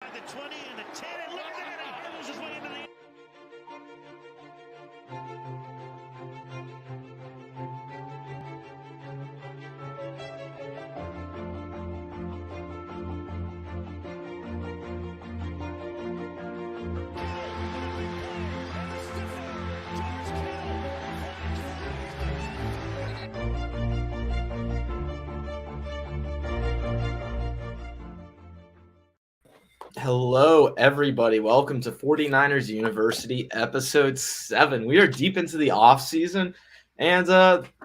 The 20 and the 10, and look at that! He moves his way into the... Hello, everybody. Welcome to 49ers University, Episode 7. We are deep into the off-season, and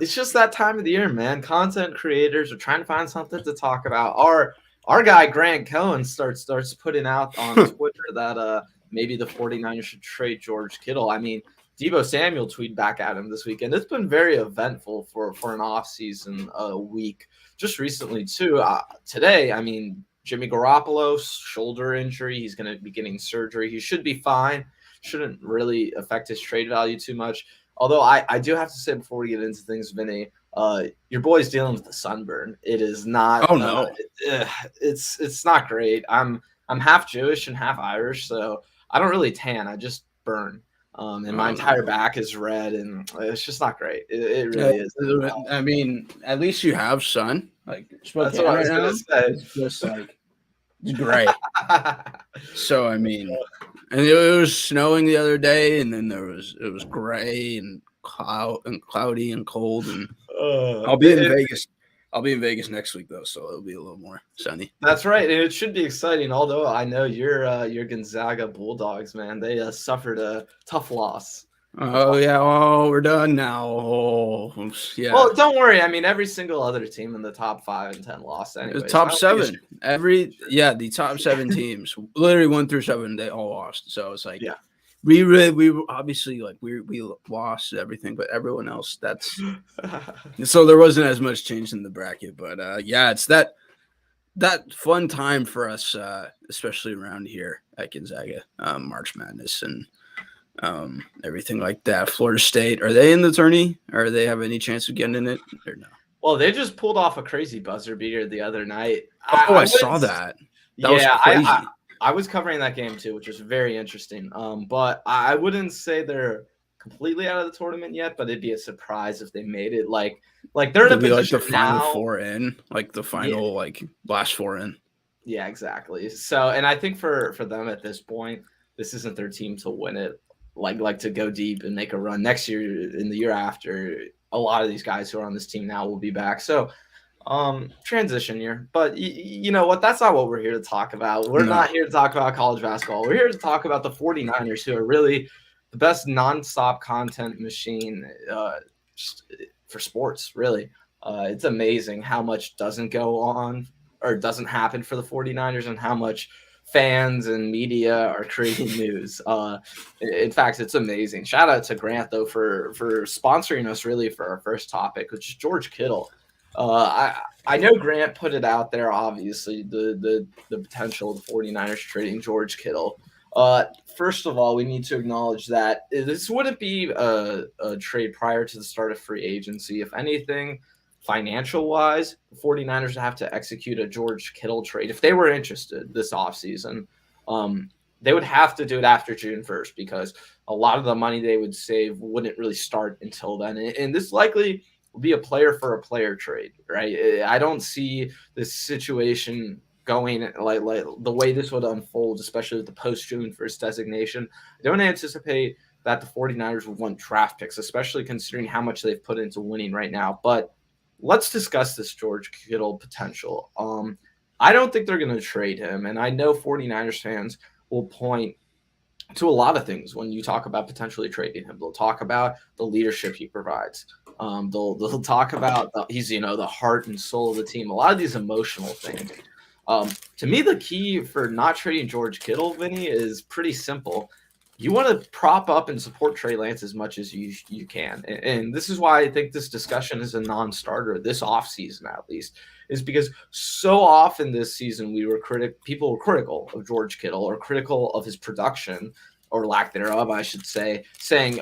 it's just that time of the year, man. Content creators are trying to find something to talk about. Our guy, Grant Cohen, starts putting out on Twitter that maybe the 49ers should trade George Kittle. I mean, Deebo Samuel tweeted back at him this weekend. It's been very eventful for an off-season week. Just recently, too. Today, I mean, Jimmy Garoppolo, shoulder injury. He's going to be getting surgery. He should be fine. Shouldn't really affect his trade value too much. Although I do have to say before we get into things, Vinny, your boy's dealing with the sunburn. It is not. Oh no, it's not great. I'm half Jewish and half Irish, so I don't really tan. I just burn. And my entire back is red, and it's just not great. It really is. I mean, at least you have sun. Like that's what I was gonna say. It's just like it's great. So I mean, and it was snowing the other day, and then it was gray and cloudy and cold. And I'll be in Vegas. I'll be in Vegas next week though, so it'll be a little more sunny. That's right, and it should be exciting. Although I know your Gonzaga Bulldogs, man, they suffered a tough loss. Oh yeah, we're done now. Oh yeah. Well, don't worry. I mean, every single other team in the top 5 and 10 lost anyway. The top 7. The top 7 teams, literally 1 through 7, they all lost. So it's like, yeah. We obviously like we lost everything, but everyone else that's so there wasn't as much change in the bracket. But yeah, it's that fun time for us, especially around here at Gonzaga, March Madness and everything like that. Florida State, are they in the tourney? Or they have any chance of getting in it or no? Well, they just pulled off a crazy buzzer beater the other night. I saw that. That was crazy. I was covering that game too, which was very interesting. But I wouldn't say they're completely out of the tournament yet, but it'd be a surprise if they made it. Like they're in a position like the final now, 4 in, like the final last 4 in. Yeah, exactly. So, and I think for them at this point, this isn't their team to win it. Like to go deep and make a run next year and the year after. A lot of these guys who are on this team now will be back. So. Transition year, but you know what? That's not what we're here to talk about. We're not here to talk about college basketball. We're here to talk about the 49ers, who are really the best nonstop content machine for sports, really. It's amazing how much doesn't go on or doesn't happen for the 49ers and how much fans and media are creating news. In fact, it's amazing. Shout out to Grant, though, for sponsoring us really for our first topic, which is George Kittle. I know Grant put it out there, obviously, the potential of the 49ers trading George Kittle. First of all, we need to acknowledge that this wouldn't be a trade prior to the start of free agency. If anything, financial-wise, the 49ers would have to execute a George Kittle trade. If they were interested this offseason, they would have to do it after June 1st because a lot of the money they would save wouldn't really start until then. And this likely – will be a player for a player trade, right? I don't see this situation going like the way this would unfold, especially with the post-June 1st designation. I don't anticipate that the 49ers would want draft picks, especially considering how much they've put into winning right now. But let's discuss this George Kittle potential. I don't think they're going to trade him, and I know 49ers fans will point to a lot of things when you talk about potentially trading him. They'll talk about the leadership he provides. They'll talk about he's the heart and soul of the team. A lot of these emotional things. To me, the key for not trading George Kittle, Vinny, is pretty simple. You want to prop up and support Trey Lance as much as you can, and this is why I think this discussion is a non-starter this offseason, at least, is because so often this season people were critical of George Kittle or critical of his production. Or lack thereof, I should say, saying,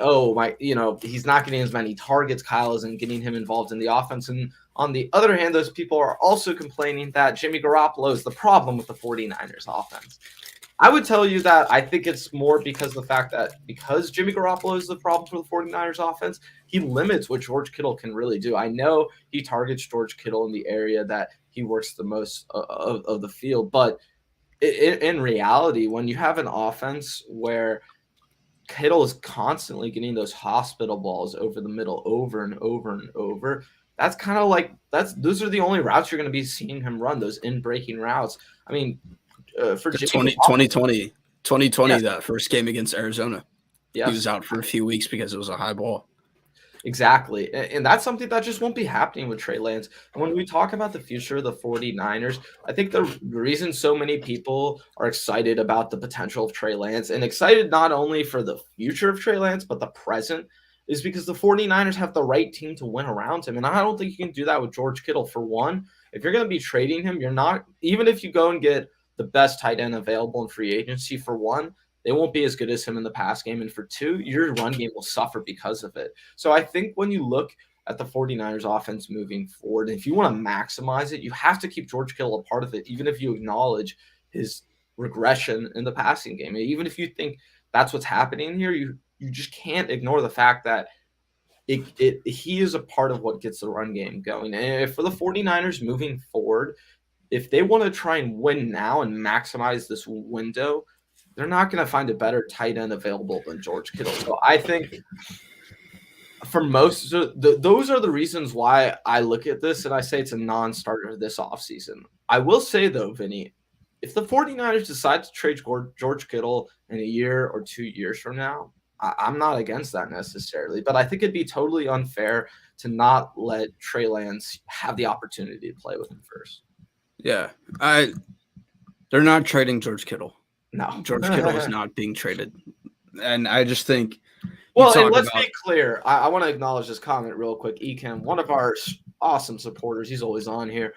he's not getting as many targets, Kyle isn't getting him involved in the offense. And on the other hand, those people are also complaining that Jimmy Garoppolo is the problem with the 49ers offense. I would tell you that I think it's more because of the fact that because Jimmy Garoppolo is the problem for the 49ers offense, he limits what George Kittle can really do. I know he targets George Kittle in the area that he works the most of the field, but in reality, when you have an offense where Kittle is constantly getting those hospital balls over the middle over and over and over, that's kind of like those are the only routes you're going to be seeing him run, those in-breaking routes. I mean, for The Jimmy 2020, yes. that first game against Arizona. Yes. He was out for a few weeks because it was a high ball. Exactly. And that's something that just won't be happening with Trey Lance. And when we talk about the future of the 49ers, I think the reason so many people are excited about the potential of Trey Lance and excited not only for the future of Trey Lance, but the present is because the 49ers have the right team to win around him. And I don't think you can do that with George Kittle. For one, if you're going to be trading him, you're not, even if you go and get the best tight end available in free agency, for one, they won't be as good as him in the pass game. And for two, your run game will suffer because of it. So I think when you look at the 49ers offense moving forward, if you want to maximize it, you have to keep George Kittle a part of it, even if you acknowledge his regression in the passing game. And even if you think that's what's happening here, you just can't ignore the fact that he is a part of what gets the run game going. And for the 49ers moving forward, if they want to try and win now and maximize this window, they're not going to find a better tight end available than George Kittle. So I think for most, those are the reasons why I look at this and I say it's a non-starter this offseason. I will say, though, Vinny, if the 49ers decide to trade George Kittle in a year or 2 years from now, I'm not against that necessarily. But I think it'd be totally unfair to not let Trey Lance have the opportunity to play with him first. Yeah. They're not trading George Kittle. No, George Kittle is not being traded. And I just think. Well, and let's be clear. I want to acknowledge this comment real quick. Ekem, one of our awesome supporters, he's always on here.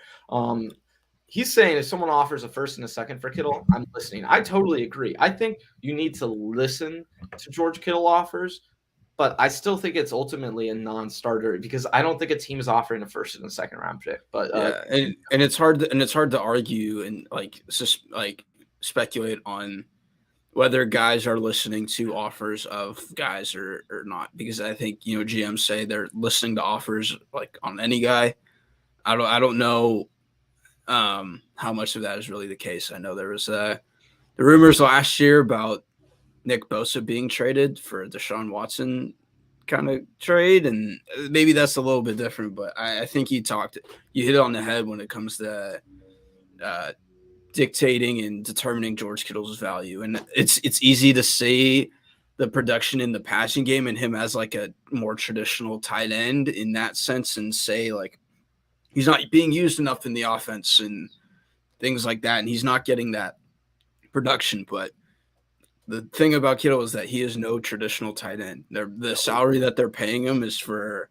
He's saying if someone offers a first and a second for Kittle, I'm listening. I totally agree. I think you need to listen to George Kittle offers, but I still think it's ultimately a non-starter because I don't think a team is offering a first and a second round pick. But and it's hard to argue and speculate on whether guys are listening to offers of guys or not, because I think GMs say they're listening to offers like on any guy. I don't know how much of that is really the case. I know there was the rumors last year about Nick Bosa being traded for a Deshaun Watson kind of trade, and maybe that's a little bit different, but I think you hit it on the head when it comes to dictating and determining George Kittle's value. And it's easy to say the production in the passing game and him as like a more traditional tight end in that sense and say like he's not being used enough in the offense and things like that, and he's not getting that production. But the thing about Kittle is that he is no traditional tight end. The salary that they're paying him is for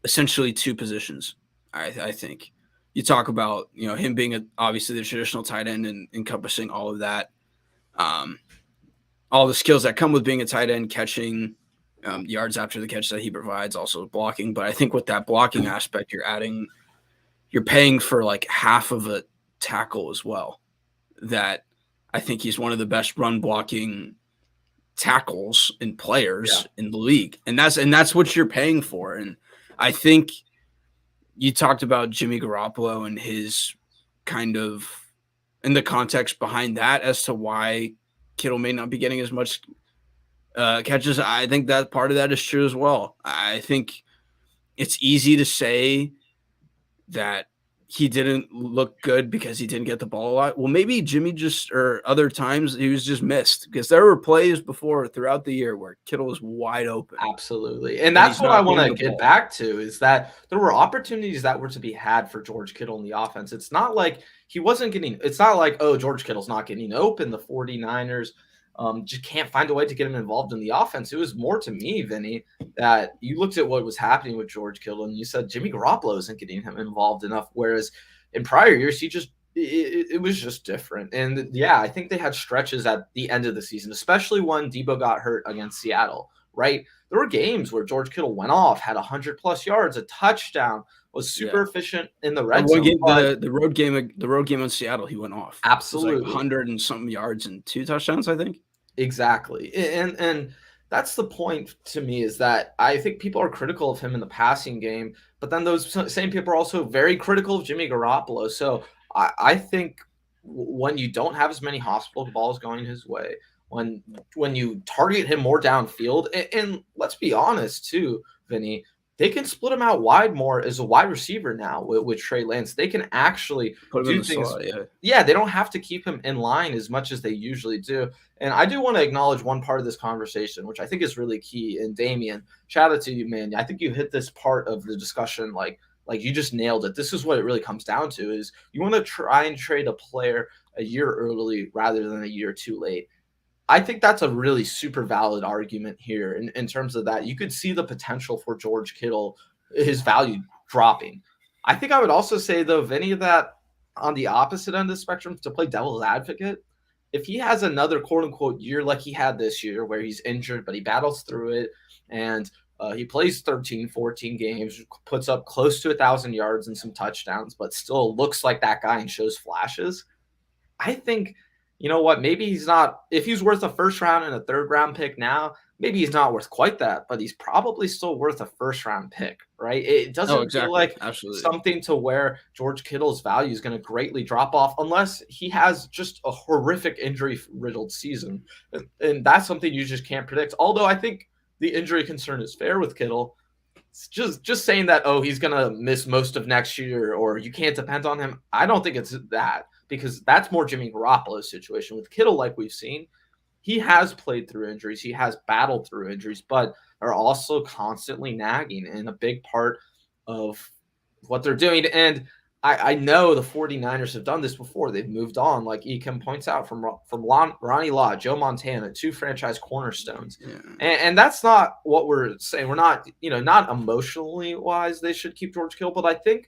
essentially two positions, I think. You talk about him being obviously the traditional tight end and encompassing all of that, all the skills that come with being a tight end, catching yards after the catch that he provides, also blocking. But I think with that blocking aspect, you're paying for like half of a tackle as well. That I think he's one of the best run blocking tackles and players in the league, and that's what you're paying for. And I think. You talked about Jimmy Garoppolo and his kind of in the context behind that as to why Kittle may not be getting as much catches. I think that part of that is true as well. I think it's easy to say that he didn't look good because he didn't get the ball a lot. Well, maybe Jimmy or other times he was just missed, because there were plays before throughout the year where Kittle was wide open. Absolutely. And that's what I want to get back to, is that there were opportunities that were to be had for George Kittle in the offense. It's not like it's not like, oh, George Kittle's not getting open. The 49ers just can't find a way to get him involved in the offense. It was more to me, Vinny, that you looked at what was happening with George Kittle and you said Jimmy Garoppolo isn't getting him involved enough. Whereas in prior years, it was just different. And I think they had stretches at the end of the season, especially when Debo got hurt against Seattle, right? There were games where George Kittle went off, had 100+ yards, a touchdown, was super efficient in the red zone. The road game on Seattle, he went off. Absolutely. It was like 100 and something yards and 2 touchdowns, I think. Exactly. And that's the point to me, is that I think people are critical of him in the passing game, but then those same people are also very critical of Jimmy Garoppolo. So I think when you don't have as many hospital balls going his way, when you target him more downfield, and let's be honest too, Vinny, they can split him out wide more as a wide receiver now with Trey Lance. They can actually do things. Slot, yeah, they don't have to keep him in line as much as they usually do. And I do want to acknowledge one part of this conversation, which I think is really key. And Damian, shout out to you, man. I think you hit this part of the discussion like you just nailed it. This is what it really comes down to, is you want to try and trade a player a year early rather than a year too late. I think that's a really super valid argument here in terms of that. You could see the potential for George Kittle, his value dropping. I think I would also say, though, Vinny, that on the opposite end of the spectrum, to play devil's advocate, if he has another quote-unquote year like he had this year where he's injured, but he battles through it, and he plays 13, 14 games, puts up close to 1,000 yards and some touchdowns, but still looks like that guy and shows flashes, I think – you know what? Maybe he's not – if he's worth a first-round and a third-round pick now, maybe he's not worth quite that, but he's probably still worth a first-round pick, right? It doesn't feel like something to where George Kittle's value is going to greatly drop off unless he has just a horrific injury-riddled season. And that's something you just can't predict. Although I think the injury concern is fair with Kittle. It's just saying that, oh, he's going to miss most of next year or you can't depend on him, I don't think it's that. Because that's more Jimmy Garoppolo's situation. With Kittle, like we've seen, he has played through injuries. He has battled through injuries, but are also constantly nagging and a big part of what they're doing. And I know the 49ers have done this before. They've moved on, like Ekim points out, from Ronnie Lott, Joe Montana, 2 franchise cornerstones. Yeah. And that's not what we're saying. We're not, not emotionally wise they should keep George Kittle, but I think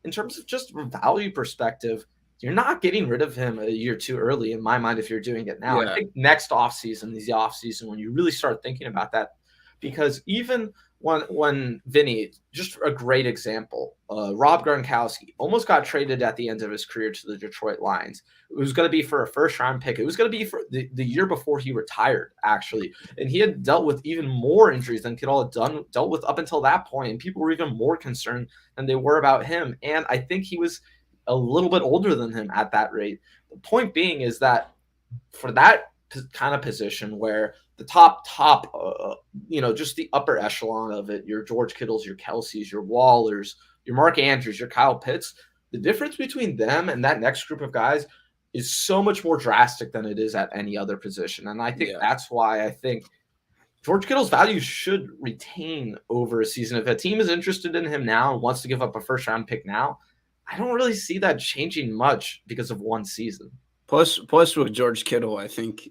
in terms of just value perspective, you're not getting rid of him a year too early, in my mind, if you're doing it now. Yeah. I think next offseason is the offseason when you really start thinking about that. Because even when Vinny, just a great example, Rob Gronkowski almost got traded at the end of his career to the Detroit Lions. It was going to be for a first-round pick. It was going to be for the year before he retired, actually. And he had dealt with even more injuries than Kittle had dealt with up until that point. And people were even more concerned than they were about him. And I think he was a little bit older than him at that rate. The point being is that for that kind of position where the top, just the upper echelon of it, your George Kittles, your Kelce's, your Wallers, your Mark Andrews, your Kyle Pitts, the difference between them and that next group of guys is so much more drastic than it is at any other position. And I think that's why I think George Kittle's value should retain over a season. If a team is interested in him now and wants to give up a first-round pick now, I don't really see that changing much because of one season. Plus with George Kittle, I think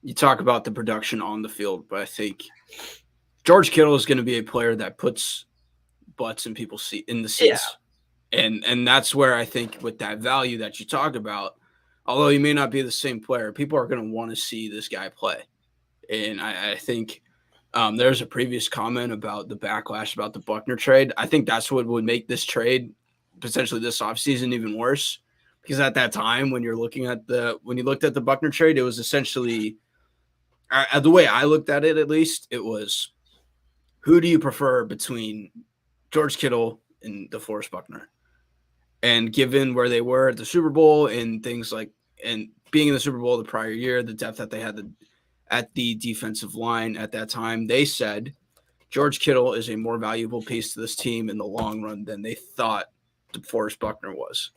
you talk about the production on the field, but I think George Kittle is going to be a player that puts butts in people's in the seats. Yeah. And that's where I think with that value that you talk about, although he may not be the same player, people are going to want to see this guy play. And I think there's a previous comment about the backlash about the Buckner trade. I think that's what would make this trade potentially this offseason even worse, because at that time when you looked at the Buckner trade, it was essentially the way I looked at it, at least, it was, who do you prefer between George Kittle and DeForest Buckner? And given where they were at the Super Bowl and things like, and being in the Super Bowl the prior year, the depth that they had at the defensive line at that time, they said George Kittle is a more valuable piece to this team in the long run than they thought DeForest Buckner was.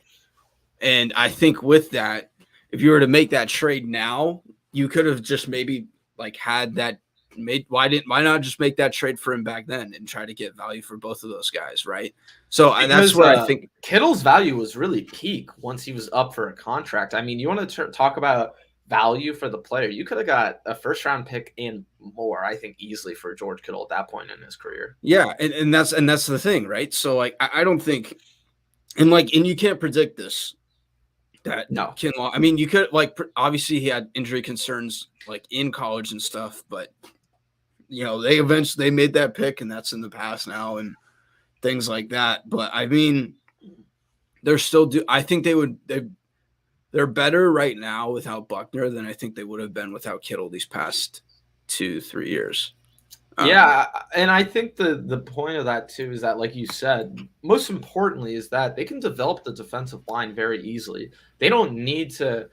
And I think with that, if you were to make that trade now, you could have just maybe had that made. Why not just make that trade for him back then and try to get value for both of those guys, right? So that's where I think Kittle's value was really peak once he was up for a contract. I mean, you want to talk about value for the player, you could have got a first-round pick and more, I think, easily for George Kittle at that point in his career. Yeah, and that's the thing, right? So I don't think. And you can't predict this. That no, Kinlaw. I mean, you could obviously he had injury concerns in college and stuff, but they made that pick, and that's in the past now, and things like that. But I mean, they're still I think they're better right now without Buckner than I think they would have been without Kittle these past 2-3 years. Yeah, and I think the point of that too is that, like you said, most importantly is that they can develop the defensive line very easily. They don't need to.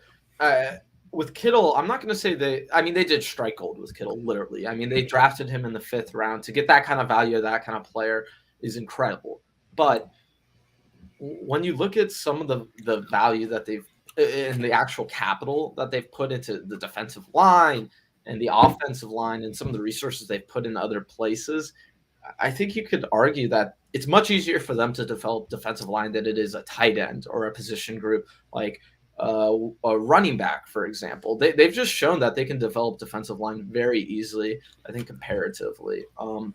With Kittle, I'm not going to say they. I mean, they did strike gold with Kittle, literally. I mean, they drafted him in the 5th round. To get that kind of value of that kind of player is incredible. But when you look at some of the value that they've in the actual capital that they've put into the defensive line and the offensive line and some of the resources they've put in other places, I think you could argue that it's much easier for them to develop defensive line than it is a tight end or a position group like a running back, for example. They've just shown that they can develop defensive line very easily, I think, comparatively.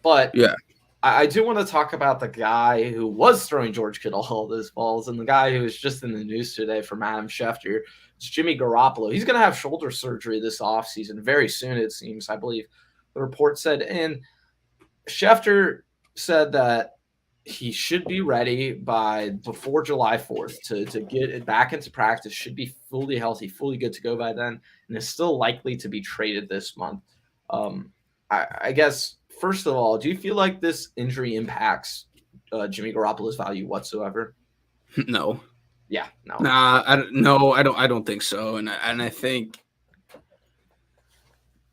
But yeah, I do want to talk about the guy who was throwing George Kittle all those balls and the guy who was just in the news today from Adam Schefter. It's Jimmy Garoppolo. He's going to have shoulder surgery this offseason very soon, it seems, I believe the report said. And Schefter said that he should be ready before July 4th to get it back into practice, should be fully healthy, fully good to go by then, and is still likely to be traded this month. I guess, first of all, do you feel like this injury impacts Jimmy Garoppolo's value whatsoever? No. Yeah, no. Nah, I don't think so. And I think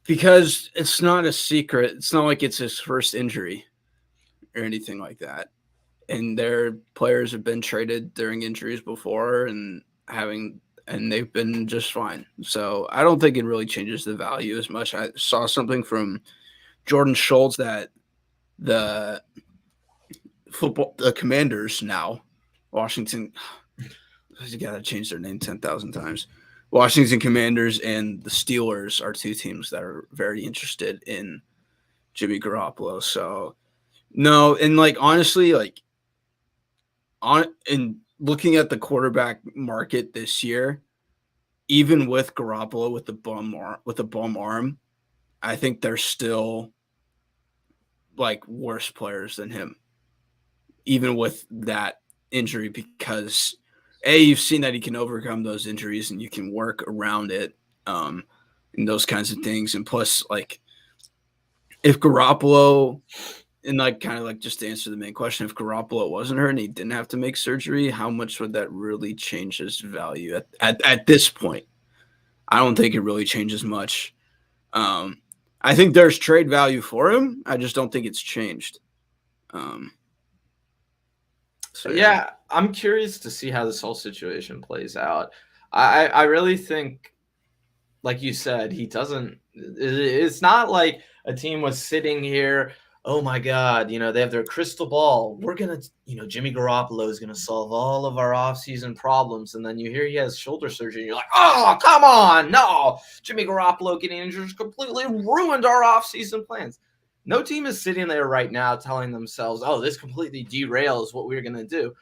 because it's not a secret, it's not like it's his first injury or anything like that. And their players have been traded during injuries before and they've been just fine. So I don't think it really changes the value as much. I saw something from Jordan Schultz that the Commanders now, Washington, you got to change their name 10,000 times. Washington Commanders and the Steelers are two teams that are very interested in Jimmy Garoppolo. So no, and like honestly, like in looking at the quarterback market this year, even with Garoppolo with a bum arm, I think they're still like worse players than him, even with that injury, because you've seen that he can overcome those injuries and you can work around it, and those kinds of things. And plus, like, if Garoppolo, and like kind of like just to answer the main question, if Garoppolo wasn't hurt and he didn't have to make surgery, how much would that really change his value at this point? I don't think it really changes much. I think there's trade value for him. I just don't think it's changed. So yeah, I'm curious to see how this whole situation plays out. I really think, like you said, he doesn't. It's not like a team was sitting here. Oh my God, they have their crystal ball. We're gonna, Jimmy Garoppolo is gonna solve all of our offseason problems, and then you hear he has shoulder surgery, and you're like, oh, come on, no, Jimmy Garoppolo getting injured completely ruined our offseason plans. No team is sitting there right now telling themselves, oh, this completely derails what we're gonna do.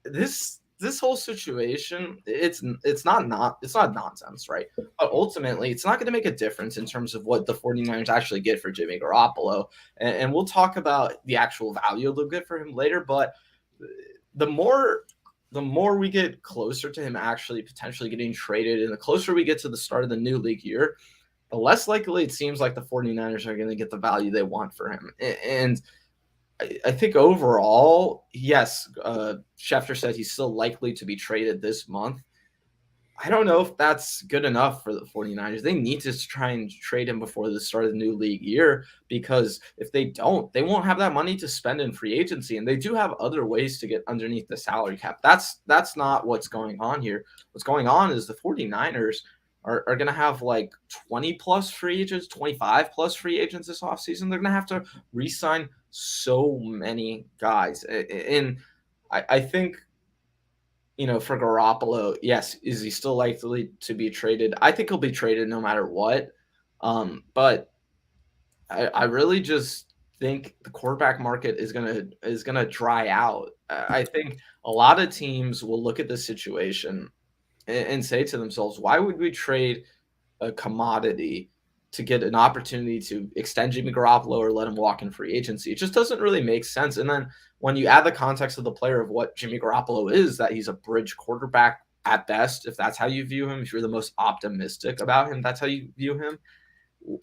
This whole situation, it's not nonsense, right? But ultimately, it's not going to make a difference in terms of what the 49ers actually get for Jimmy Garoppolo. And we'll talk about the actual value they'll get for him later. But the more we get closer to him actually potentially getting traded, and the closer we get to the start of the new league year, the less likely it seems like the 49ers are going to get the value they want for him. And I think overall, yes, Schefter said he's still likely to be traded this month. I don't know if that's good enough for the 49ers. They need to try and trade him before the start of the new league year, because if they don't, they won't have that money to spend in free agency, and they do have other ways to get underneath the salary cap. That's not what's going on here. What's going on is the 49ers are going to have like 20 plus free agents, 25 plus free agents this offseason. They're going to have to re-sign so many guys. And I think, for Garoppolo, yes, is he still likely to be traded? I think he'll be traded no matter what. But I really just think the quarterback market is gonna dry out. I think a lot of teams will look at this situation and say to themselves, why would we trade a commodity to get an opportunity to extend Jimmy Garoppolo or let him walk in free agency. It just doesn't really make sense. And then when you add the context of the player of what Jimmy Garoppolo is, that he's a bridge quarterback at best, if that's how you view him, if you're the most optimistic about him, that's how you view him.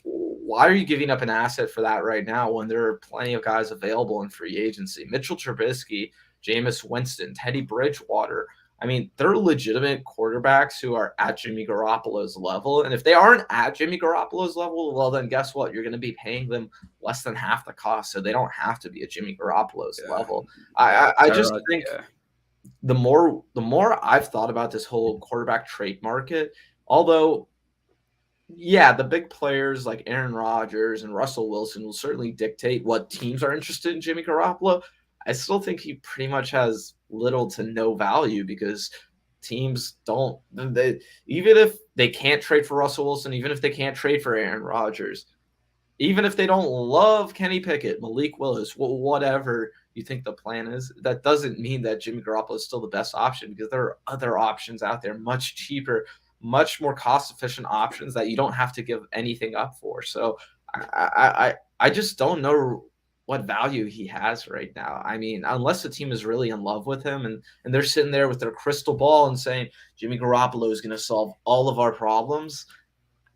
Why are you giving up an asset for that right now when there are plenty of guys available in free agency? Mitchell Trubisky, Jameis Winston, Teddy Bridgewater. I mean, they're legitimate quarterbacks who are at Jimmy Garoppolo's level. And if they aren't at Jimmy Garoppolo's level, well, then guess what? You're going to be paying them less than half the cost. So they don't have to be at Jimmy Garoppolo's level. I just think the more I've thought about this whole quarterback trade market, although, yeah, the big players like Aaron Rodgers and Russell Wilson will certainly dictate what teams are interested in Jimmy Garoppolo. I still think he pretty much has little to no value because teams don't – even if they can't trade for Russell Wilson, even if they can't trade for Aaron Rodgers, even if they don't love Kenny Pickett, Malik Willis, whatever you think the plan is, that doesn't mean that Jimmy Garoppolo is still the best option because there are other options out there, much cheaper, much more cost-efficient options that you don't have to give anything up for. So I just don't know what value he has right now. I mean, unless the team is really in love with him and they're sitting there with their crystal ball and saying Jimmy Garoppolo is going to solve all of our problems,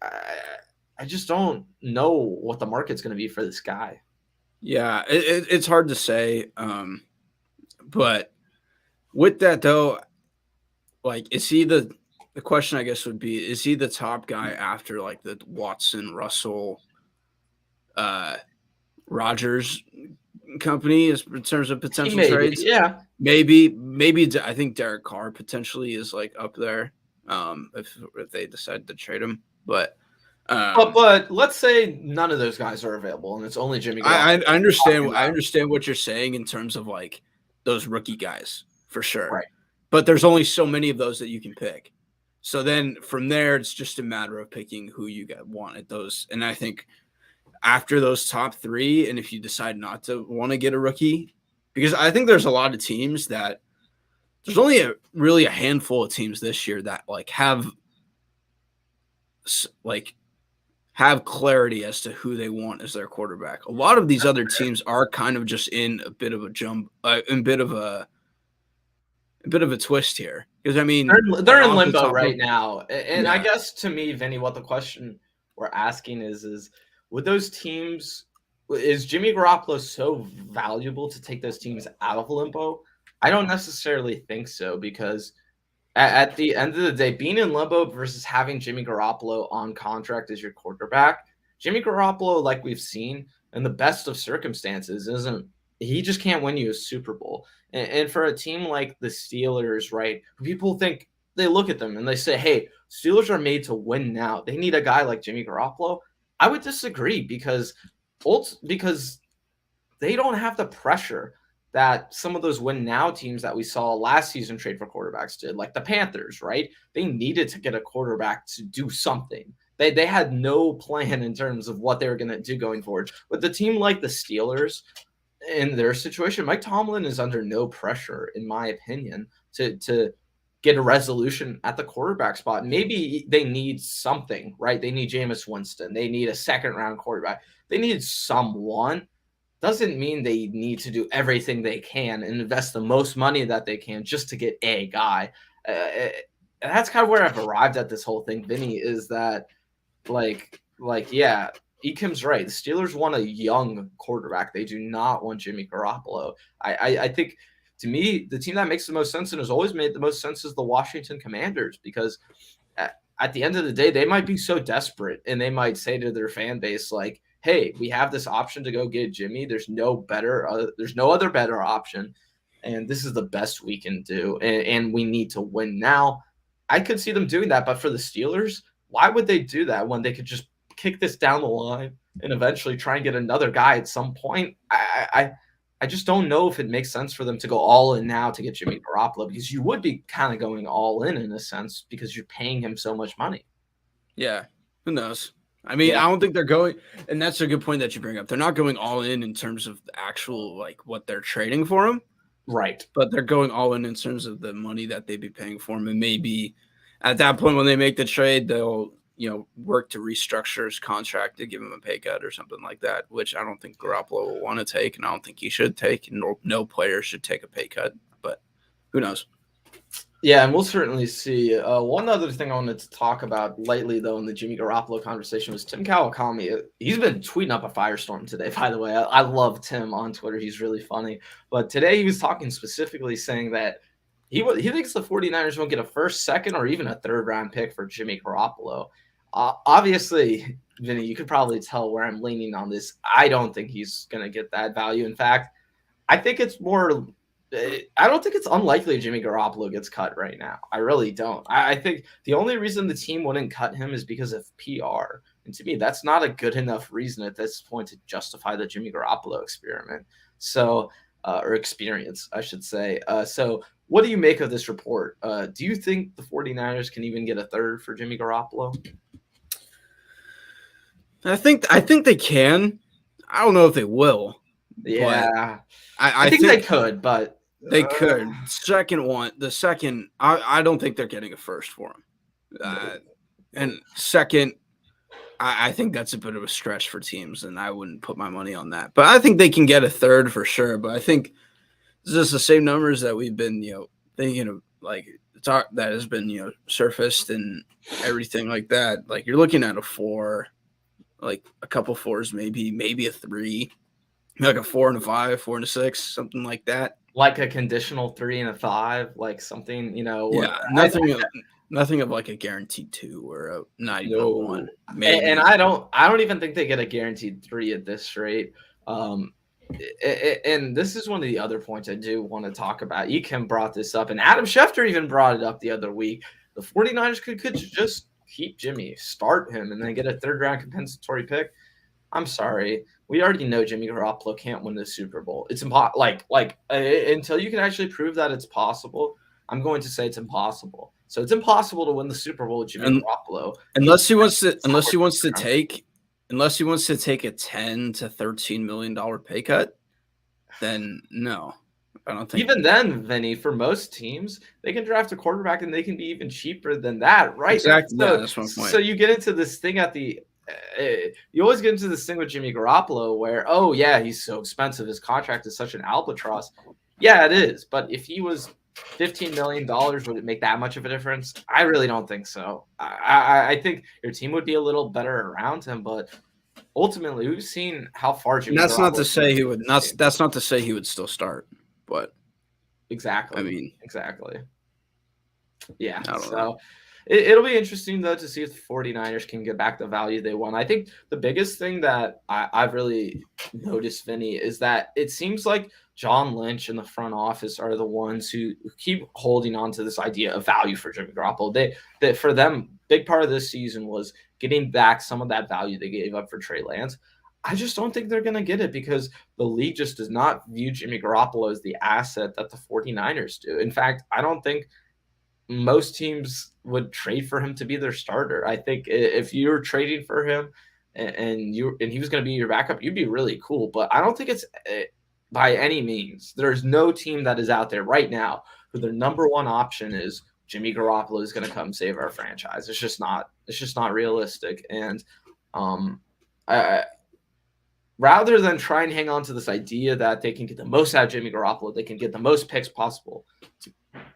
I just don't know what the market's going to be for this guy. Yeah, it's hard to say. But with that, though, like, is he the question, I guess, would be, is he the top guy after, like, the Watson, Russell, Rodgers company in terms of potential trades? Yeah. Maybe I think Derek Carr potentially is, like, up there if they decide to trade him. But let's say none of those guys are available and it's only Jimmy Garoppolo. I understand what you're saying in terms of, like, those rookie guys for sure. Right. But there's only so many of those that you can pick. So then from there, it's just a matter of picking who you want at those. And I think after those top three, and if you decide not to want to get a rookie, because I think there's a lot of teams that there's only really a handful of teams this year that have clarity as to who they want as their quarterback. A lot of these other teams are kind of just in a bit of a twist here. Because I mean, they're in limbo right now. And yeah. I guess to me, Vinny, what the question we're asking is would those teams, is Jimmy Garoppolo so valuable to take those teams out of limbo? I don't necessarily think so, because at the end of the day, being in limbo versus having Jimmy Garoppolo on contract as your quarterback, Jimmy Garoppolo, like we've seen, in the best of circumstances, he just can't win you a Super Bowl. And for a team like the Steelers, right, people think, they look at them and they say, hey, Steelers are made to win now. They need a guy like Jimmy Garoppolo. I would disagree because they don't have the pressure that some of those win now teams that we saw last season trade for quarterbacks did, like the Panthers, right? They needed to get a quarterback to do something. They had no plan in terms of what they were going to do going forward. But the team like the Steelers, in their situation, Mike Tomlin is under no pressure, in my opinion, to get a resolution at the quarterback spot. Maybe they need something, right? They need Jameis Winston. They need a second-round quarterback. They need someone. Doesn't mean they need to do everything they can and invest the most money that they can just to get a guy. That's kind of where I've arrived at this whole thing, Vinny, is that, yeah, Ekim's right. The Steelers want a young quarterback. They do not want Jimmy Garoppolo. I think, to me, the team that makes the most sense and has always made the most sense is the Washington Commanders, because at the end of the day, they might be so desperate and they might say to their fan base, like, hey, we have this option to go get Jimmy. There's no other better option, and this is the best we can do, and we need to win now. I could see them doing that, but for the Steelers, why would they do that when they could just kick this down the line and eventually try and get another guy at some point? I just don't know if it makes sense for them to go all in now to get Jimmy Garoppolo, because you would be kind of going all in a sense because you're paying him so much money. Yeah, who knows? I mean, yeah. I don't think they're going, and that's a good point that you bring up. They're not going all in terms of the actual, like, what they're trading for him. Right. But they're going all in terms of the money that they'd be paying for him. And maybe at that point when they make the trade, they'll work to restructure his contract to give him a pay cut or something like that, which I don't think Garoppolo will want to take, and I don't think he should take. No player should take a pay cut, but who knows? Yeah, and we'll certainly see. One other thing I wanted to talk about lately, though, in the Jimmy Garoppolo conversation was Tim Kawakami. He's been tweeting up a firestorm today, by the way. I love Tim on Twitter. He's really funny. But today he was talking specifically saying that he thinks the 49ers won't get a first, second, or even a third-round pick for Jimmy Garoppolo. Obviously, Vinny, you could probably tell where I'm leaning on this. I don't think he's going to get that value. In fact, I think it's more – I don't think it's unlikely Jimmy Garoppolo gets cut right now. I really don't. I think the only reason the team wouldn't cut him is because of PR. And to me, that's not a good enough reason at this point to justify the Jimmy Garoppolo experiment. So, or experience, I should say. So what do you make of this report? Do you think the 49ers can even get a third for Jimmy Garoppolo? I think they can. I don't know if they will. Yeah. I think they could, but they could. The second, I don't think they're getting a first for him. And second, I think that's a bit of a stretch for teams, and I wouldn't put my money on that. But I think they can get a third for sure. But I think it's just the same numbers that we've been, thinking of, like that has been, surfaced and everything like that. Like you're looking at a 4, like a couple 4s, maybe a 3. Like a 4 and a 5, 4 and a 6, something like that. Like a conditional 3 and a 5, like something, Yeah, nothing of like a guaranteed 2 or a not even a 1. Maybe. And I don't even think they get a guaranteed 3 at this rate. And this is one of the other points I do want to talk about. Ekim brought this up, and Adam Schefter even brought it up the other week. The 49ers could just keep Jimmy, start him, and then get a third-round compensatory pick. I'm sorry. We already know Jimmy Garoppolo can't win the Super Bowl. It's impossible. Until you can actually prove that it's possible, I'm going to say it's impossible. So it's impossible to win the Super Bowl with Jimmy Garoppolo. Unless he wants to take a $10 to $13 million pay cut, then no. I don't think. Even then, Vinny, for most teams, they can draft a quarterback and they can be even cheaper than that, right? Exactly. So, yeah, that's one point. So you get into this thing you always get into this thing with Jimmy Garoppolo where, oh, yeah, he's so expensive. His contract is such an albatross. Yeah, it is. But if he was $15 million, would it make that much of a difference? I really don't think so. I think your team would be a little better around him, but ultimately we've seen how far Jimmy Garoppolo not to say he would not. That's not to say he would still start, but exactly. I mean, exactly. Yeah. I don't know. It'll be interesting, though, to see if the 49ers can get back the value they want. I think the biggest thing that I've really noticed, Vinny, is that it seems like John Lynch and the front office are the ones who keep holding on to this idea of value for Jimmy Garoppolo. They for them, big part of this season was getting back some of that value they gave up for Trey Lance. I just don't think they're going to get it because the league just does not view Jimmy Garoppolo as the asset that the 49ers do. In fact, I don't think most teams would trade for him to be their starter. I think if you're trading for him and he was going to be your backup, you'd be really cool. But I don't think it's by any means. There's no team that is out there right now who their number one option is Jimmy Garoppolo is going to come save our franchise. It's just not realistic. And rather than try and hang on to this idea that they can get the most out of Jimmy Garoppolo, they can get the most picks possible.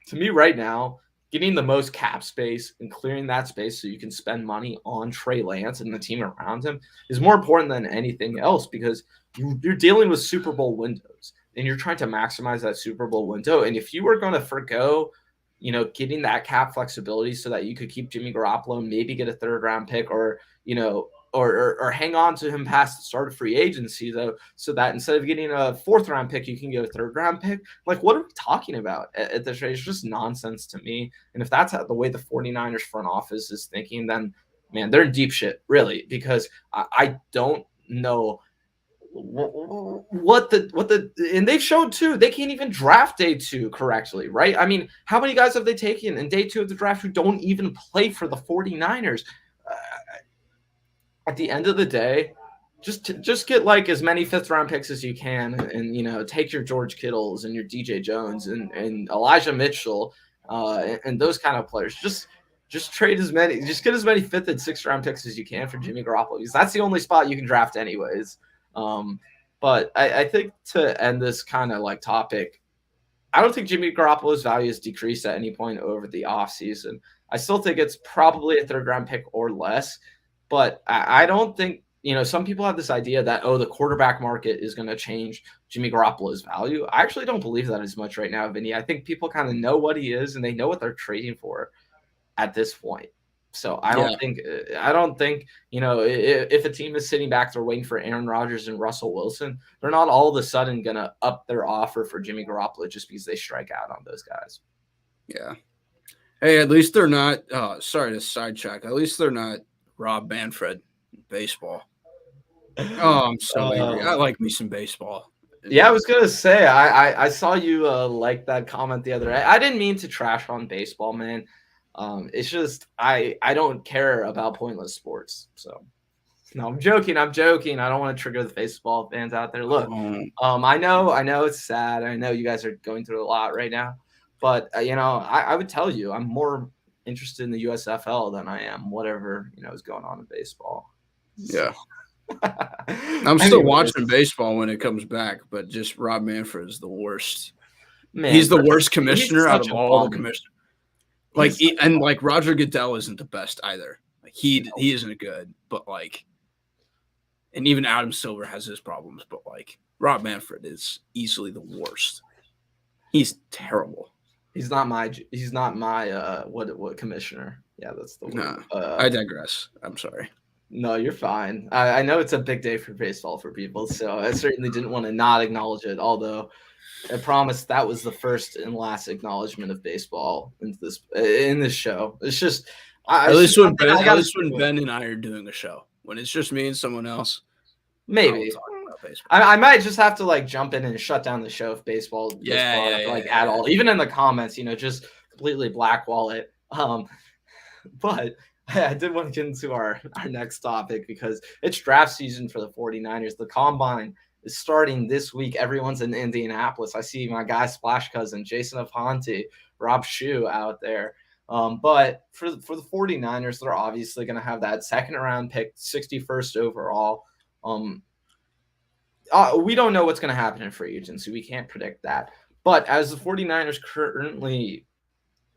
To me right now, getting the most cap space and clearing that space so you can spend money on Trey Lance and the team around him is more important than anything else because you're dealing with Super Bowl windows and you're trying to maximize that Super Bowl window. And if you were going to forgo, getting that cap flexibility so that you could keep Jimmy Garoppolo and maybe get a third round pick or hang on to him past the start of free agency, though, so that instead of getting a fourth round pick, you can get a third round pick. Like, what are we talking about at this rate? It's just nonsense to me. And if that's the way the 49ers front office is thinking, then, man, they're in deep shit, really, because I don't know and they've shown too, they can't even draft day 2 correctly, right? I mean, how many guys have they taken in day 2 of the draft who don't even play for the 49ers? At the end of the day, just get like as many 5th round picks as you can and take your George Kittles and your DJ Jones and Elijah Mitchell and those kind of players. Just just get as many 5th and 6th round picks as you can for Jimmy Garoppolo, because that's the only spot you can draft anyways. But I think to end this kind of like topic, I don't think Jimmy Garoppolo's value has decreased at any point over the offseason. I still think it's probably a 3rd round pick or less, but I don't think, some people have this idea that, the quarterback market is going to change Jimmy Garoppolo's value. I actually don't believe that as much right now, Vinny. I think people kind of know what he is and they know what they're trading for at this point. So I don't think, if a team is sitting back, they're waiting for Aaron Rodgers and Russell Wilson, they're not all of a sudden going to up their offer for Jimmy Garoppolo just because they strike out on those guys. Yeah. Hey, at least they're not, sorry to sidetrack, at least they're not Rob Manfred in baseball. Oh, I'm so angry. I like me some baseball. Yeah, I was going to say, I saw you like that comment the other day. I didn't mean to trash on baseball, man. It's just I don't care about pointless sports. So no, I'm joking. I don't want to trigger the baseball fans out there. Look, I know it's sad. I know you guys are going through a lot right now, but I would tell you I'm more interested in the USFL than I am whatever is going on in baseball. Yeah. I'm still watching baseball when it comes back, but just Rob Manfred is the worst. Man, he's the worst commissioner out of all the commissioners. Like Roger Goodell isn't the best either. Like he isn't good, but and even Adam Silver has his problems, but Rob Manfred is easily the worst. He's terrible. He's not my what commissioner? Yeah, that's the word. I digress. I'm sorry. No, you're fine. I know it's a big day for baseball for people, so I certainly didn't want to not acknowledge it, although I promise that was the first and last acknowledgement of baseball in this show. It's just at least when Ben and I are doing a show. When it's just me and someone else, maybe I might just have to jump in and shut down the show if baseball at all, even in the comments, just completely blackwall it. But I did want to get into our next topic because it's draft season for the 49ers. The combine is starting this week. Everyone's in Indianapolis. I see my guy Splash Cousin, Jason Aponte, Rob Shue out there. But for the 49ers, they're obviously going to have that 2nd round pick, 61st overall. We don't know what's going to happen in free agency. We can't predict that. But as the 49ers currently,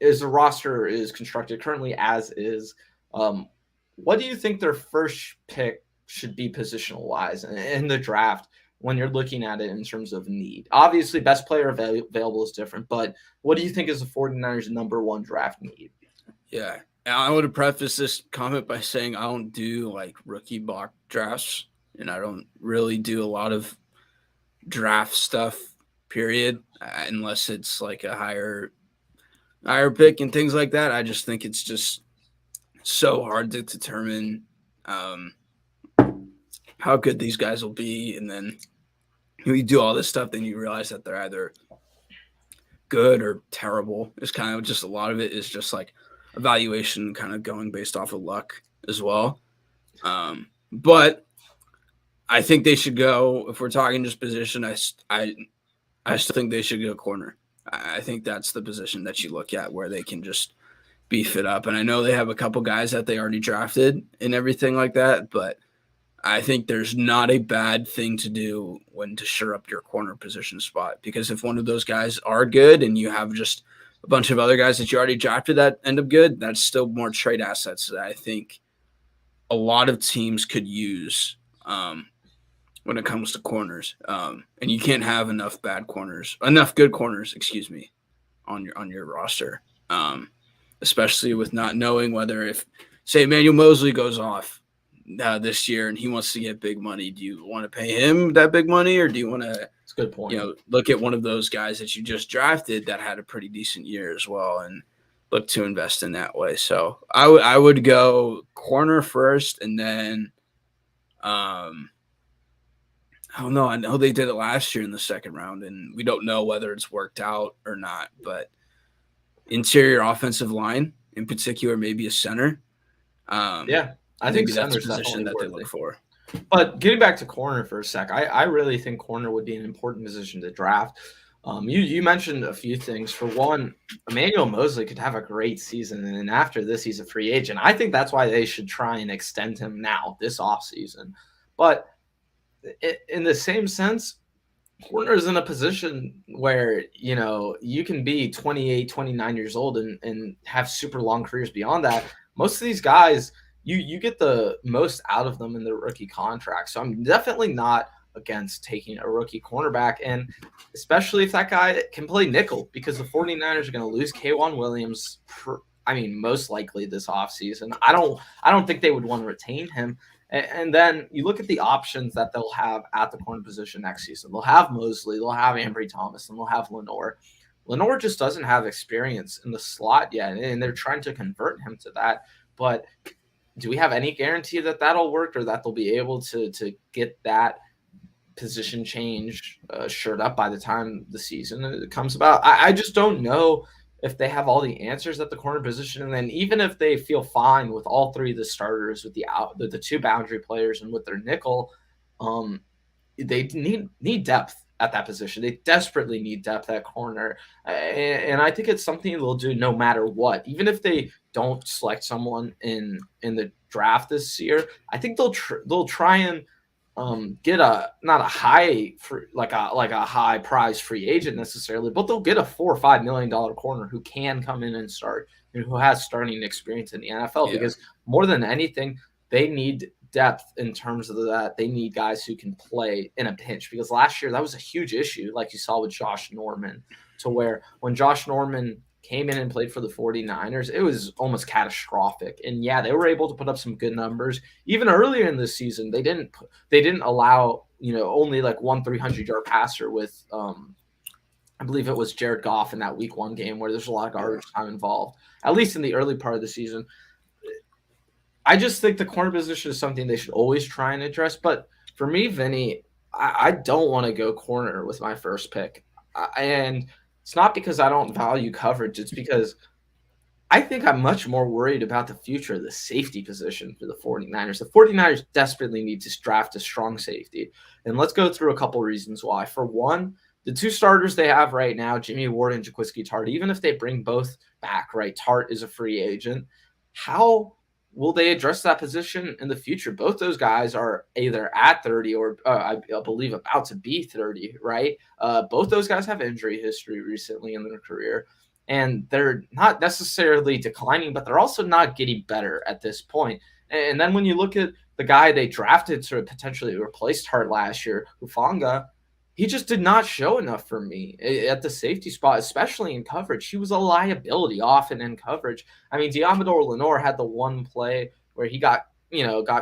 as the roster is constructed currently as is, what do you think their first pick should be positional-wise in the draft when you're looking at it in terms of need? Obviously, best player available is different, but what do you think is the 49ers' number one draft need? Yeah, I would have prefaced this comment by saying I don't do rookie mock drafts, and I don't really do a lot of draft stuff, period, unless it's a higher pick and things like that. I just think it's just so hard to determine how good these guys will be, and then you do all this stuff, then you realize that they're either good or terrible. It's kind of just a lot of it is just evaluation, kind of going based off of luck as well. But I think they should go, if we're talking just position, I still think they should go corner. I think that's the position that you look at where they can just beef it up. And I know they have a couple guys that they already drafted and everything like that, but I think there's not a bad thing to do when to shore up your corner position spot, because if one of those guys are good and you have just a bunch of other guys that you already drafted that end up good, that's still more trade assets that I think a lot of teams could use when it comes to corners. And you can't have enough good corners, on your roster. Especially with not knowing whether if, say, Emmanuel Mosley goes off this year and he wants to get big money, do you want to pay him that big money, or do you want to That's a good point. Look at one of those guys that you just drafted that had a pretty decent year as well and look to invest in that way? So I would go corner first, and then I don't know. I know they did it last year in the 2nd round, and we don't know whether it's worked out or not, but interior offensive line in particular, maybe a center. I think that's a position that they look for. But getting back to corner for a sec, I really think corner would be an important position to draft. You mentioned a few things. For one, Emmanuel Mosley could have a great season, and then after this, he's a free agent. I think that's why they should try and extend him now, this offseason. But in the same sense, Corner's in a position where, you can be 28, 29 years old and have super long careers beyond that. Most of these guys, you get the most out of them in their rookie contract. So I'm definitely not against taking a rookie cornerback, and especially if that guy can play nickel, because the 49ers are going to lose K'Wan Williams, most likely this offseason. I don't think they would want to retain him. And then you look at the options that they'll have at the corner position next season. They'll have Mosley, they'll have Ambry Thomas, and they'll have Lenore. Lenore just doesn't have experience in the slot yet, and they're trying to convert him to that. But do we have any guarantee that that'll work, or that they'll be able to get that position change shored up by the time the season comes about? I just don't know if they have all the answers at the corner position. And then even if they feel fine with all three of the starters, with the two boundary players and with their nickel, they need depth at that position. They desperately need depth at corner. And I think it's something they'll do no matter what. Even if they don't select someone in the draft this year, I think they'll try and get not a high like a high prize free agent necessarily, but they'll get a $4 or $5 million corner who can come in and start, and who has starting experience in the NFL. Because more than anything, they need depth in terms of that. They need guys who can play in a pinch, because last year that was a huge issue, like you saw with Josh Norman, to where when Josh Norman came in and played for the 49ers, it was almost catastrophic. And yeah, they were able to put up some good numbers. Even earlier in this season, they didn't allow, only like one 300-yard passer with, I believe it was Jared Goff in that week 1 game, where there's a lot of garbage time involved, at least in the early part of the season. I just think the corner position is something they should always try and address. But for me, Vinny, I don't want to go corner with my first pick. And it's not because I don't value coverage. It's because I think I'm much more worried about the future of the safety position for the 49ers. The 49ers desperately need to draft a strong safety. And let's go through a couple reasons why. For one, the two starters they have right now, Jimmy Ward and Jaquiski Tartt, even if they bring both back, right, Tartt is a free agent, how will they address that position in the future? Both those guys are either at 30 or I believe about to be 30, right? Both those guys have injury history recently in their career, and they're not necessarily declining, but they're also not getting better at this point. And then when you look at the guy they drafted to potentially replace Tartt last year, Hufanga, he just did not show enough for me at the safety spot, especially in coverage. He was a liability often in coverage. I mean, Diamador Lenore had the one play where he got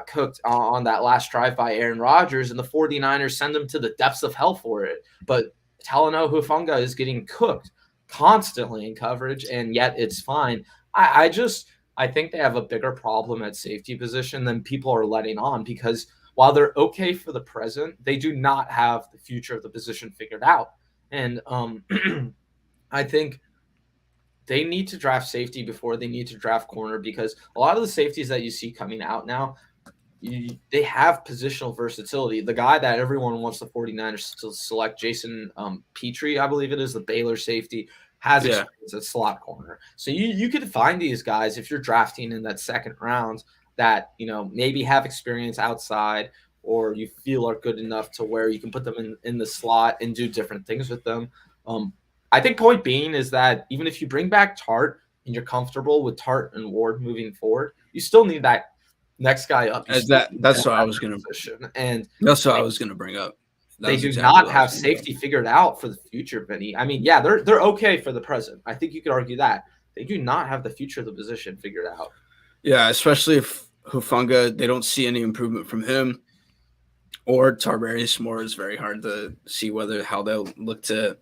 cooked on that last drive by Aaron Rodgers, and the 49ers send him to the depths of hell for it. But Talanoa Hufanga is getting cooked constantly in coverage, and yet it's fine. I think they have a bigger problem at safety position than people are letting on, because while they're okay for the present, they do not have the future of the position figured out. And I think they need to draft safety before they need to draft corner, because a lot of the safeties that you see coming out now, they have positional versatility. The guy that everyone wants the 49ers to select, Jason Petrie, I believe it is, the Baylor safety, has experience at slot corner. So you could find these guys if you're drafting in that second round that, maybe have experience outside, or you feel are good enough to where you can put them in the slot and do different things with them. I think point being is that even if you bring back Tartt and you're comfortable with Tartt and Ward moving forward, you still need that next guy up. That's what I was going to. And that's what I was going to bring up. They do not have safety figured out for the future, Vinny. I mean, yeah, they're okay for the present. I think you could argue that. They do not have the future of the position figured out. Yeah, especially if Hufanga, they don't see any improvement from him, or Tarvarius Moore is very hard to see how they'll look to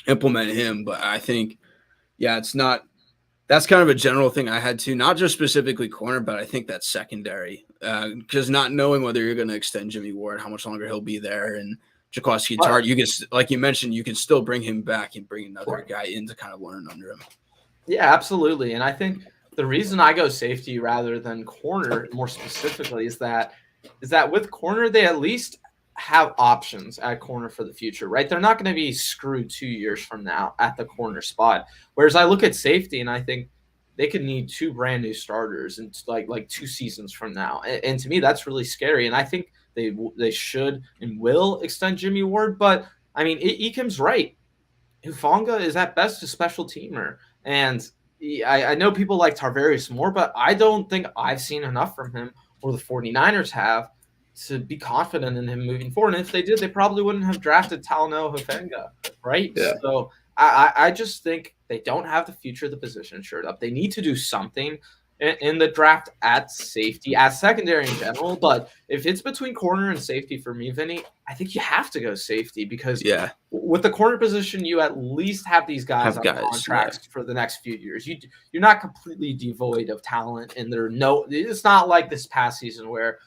implement him. But I think, it's not. That's kind of a general thing I had to, not just specifically corner, but I think that's secondary, because not knowing whether you're going to extend Jimmy Ward, how much longer he'll be there, and Jaquiski Tartt, you can, like you mentioned, you can still bring him back and bring another guy in to kind of learn under him. Yeah, absolutely. And I think the reason I go safety rather than corner more specifically is that with corner, they at least have options at corner for the future, right? They're not going to be screwed 2 years from now at the corner spot. Whereas I look at safety and I think they could need 2 brand new starters in like 2 seasons from now. And to me, that's really scary. And I think they should and will extend Jimmy Ward. But I mean, Ekim's right. Hufanga is at best a special teamer. And I know people like Tarvarius more, but I don't think I've seen enough from him or the 49ers have to be confident in him moving forward. And if they did, they probably wouldn't have drafted Talanoa Hufanga, right? Yeah. So I just think they don't have the future of the position shored up. They need to do something in the draft at safety, at secondary in general. But if it's between corner and safety for me, Vinny, I think you have to go safety because with the corner position, you at least have these guys on contracts for the next few years. You're not completely devoid of talent, and it's not like this past season where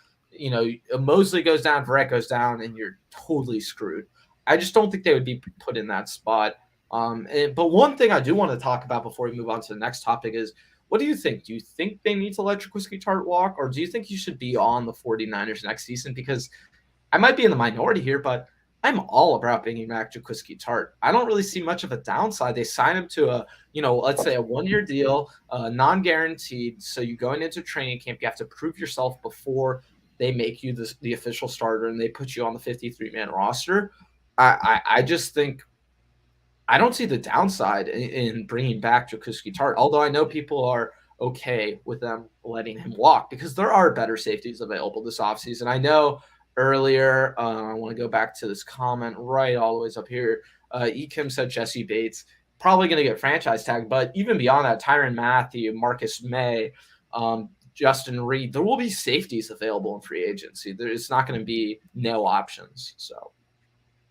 Mosley goes down, Verrett goes down, and you're totally screwed. I just don't think they would be put in that spot. But one thing I do want to talk about before we move on to the next topic is, what do you think? Do you think they need to let Jaquiski-Tartt walk, or do you think he should be on the 49ers next season? Because I might be in the minority here, but I'm all about bringing back Jaquiski-Tartt. I don't really see much of a downside. They signed him to a, let's say a 1-year deal, non-guaranteed. So you going into training camp, you have to prove yourself before they make you the official starter and they put you on the 53-man roster. I just think I don't see the downside in bringing back Jaquiski-Tartt, although I know people are okay with them letting him walk because there are better safeties available this offseason. I know earlier, I want to go back to this comment right all the way up here. Ekim said Jesse Bates probably going to get franchise tagged, but even beyond that, Tyrann Mathieu, Marcus May, Justin Reed, there will be safeties available in free agency. It's not going to be no options. So,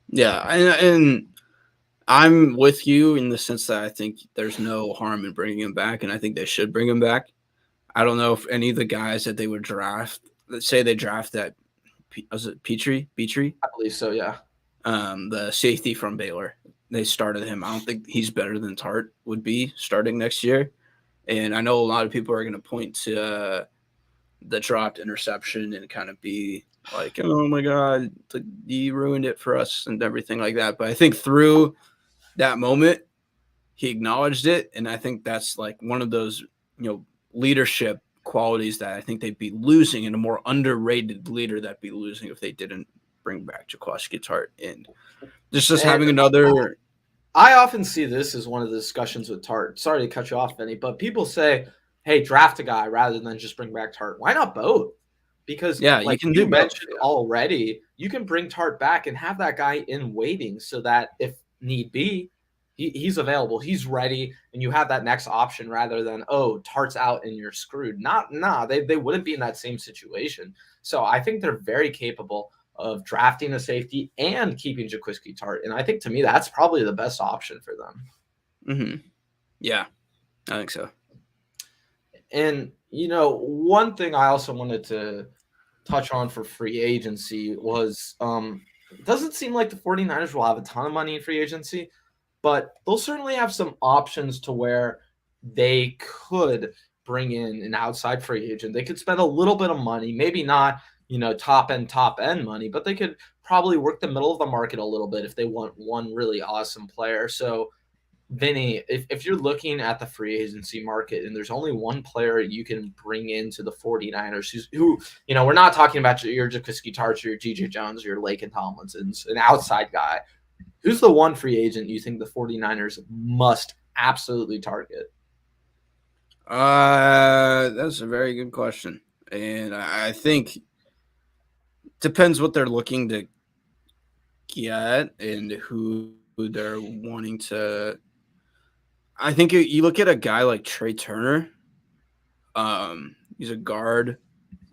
yeah, and I'm with you in the sense that I think there's no harm in bringing him back, and I think they should bring him back. I don't know if any of the guys that they would draft, let's say they draft that, was it Beatrey? I believe so, yeah. The safety from Baylor. They started him. I don't think he's better than Tartt would be starting next year. And I know a lot of people are going to point to the dropped interception and kind of be like, oh, my God, you ruined it for us and everything like that. But I think through that moment, he acknowledged it. And I think that's like one of those, leadership qualities that I think they'd be losing, and a more underrated leader that'd be losing if they didn't bring back Jaquiski-Tartt. And just having another. I often see this as one of the discussions with Tartt. Sorry to cut you off, Benny, but people say, hey, draft a guy rather than just bring back Tartt. Why not both? Because you can do mentioned already, you can bring Tartt back and have that guy in waiting so that if need be, he's available, he's ready, and you have that next option rather than, oh, Tartt's out and you're screwed. They wouldn't be in that same situation. So I think they're very capable of drafting a safety and keeping Jaquiski-Tartt. And I think, to me, that's probably the best option for them. Mm-hmm. Yeah, I think so. And, one thing I also wanted to touch on for free agency was it doesn't seem like the 49ers will have a ton of money in free agency, but they'll certainly have some options to where they could bring in an outside free agent. They could spend a little bit of money, maybe not, top end money, but they could probably work the middle of the market a little bit if they want one really awesome player. So, Vinny, if you're looking at the free agency market and there's only one player you can bring into the 49ers who we're not talking about your Jaquiski-Tartt or your DJ Jones or your Laken Tomlinson's, an outside guy. Who's the one free agent you think the 49ers must absolutely target? That's a very good question. And I think depends what they're looking to get and who they're wanting to. I think you look at a guy like Trey Turner. He's a guard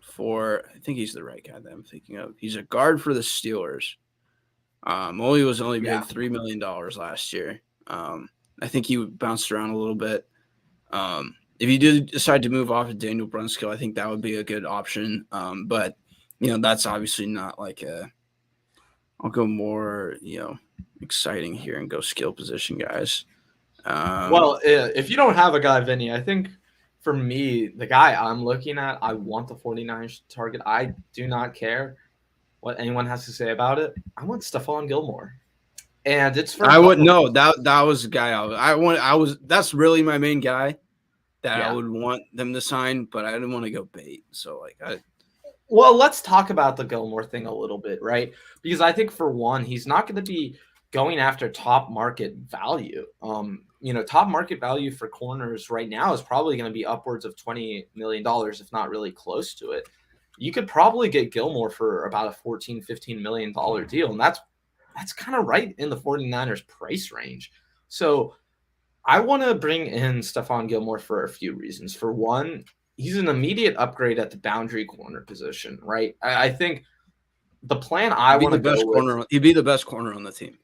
for, I think he's the right guy that I'm thinking of. He's a guard for the Steelers. Was only paid $3 million last year. I think he bounced around a little bit. If you do decide to move off of Daniel Brunskill, I think that would be a good option. But that's obviously not like I'll go more exciting here and go skill position guys. If you don't have a guy, Vinny, I think for me, the guy I'm looking at, I want the 49ers to target. I do not care what anyone has to say about it, I want Stefan Gilmore. And it's for I would no that was the guy that's really my main guy that I would want them to sign, but I didn't want to go bait. So well, let's talk about the Gilmore thing a little bit, right? Because I think for one, he's not going to be going after top market value. Top market value for corners right now is probably going to be upwards of $20 million, if not really close to it. You could probably get Gilmore for about a $14-15 million deal, and that's kind of right in the 49ers price range. So I want to bring in Stefan Gilmore for a few reasons. For one, he's an immediate upgrade at the boundary corner position, right? I think the plan I want to go with, he'd be the best corner on the team.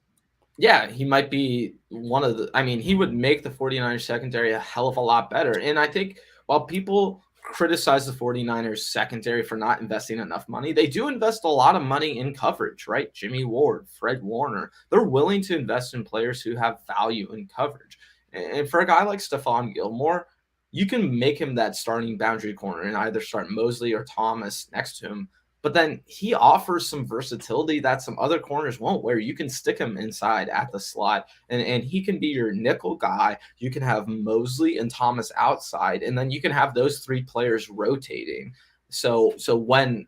Yeah, he might be one of the – I mean, he would make the 49ers secondary a hell of a lot better. And I think while people criticize the 49ers secondary for not investing enough money, they do invest a lot of money in coverage, right? Jimmy Ward, Fred Warner. They're willing to invest in players who have value in coverage. And for a guy like Stefan Gilmore, you can make him that starting boundary corner and either start Mosley or Thomas next to him. But then he offers some versatility that some other corners won't, where you can stick him inside at the slot and he can be your nickel guy. You can have Mosley and Thomas outside, and then you can have those three players rotating. So when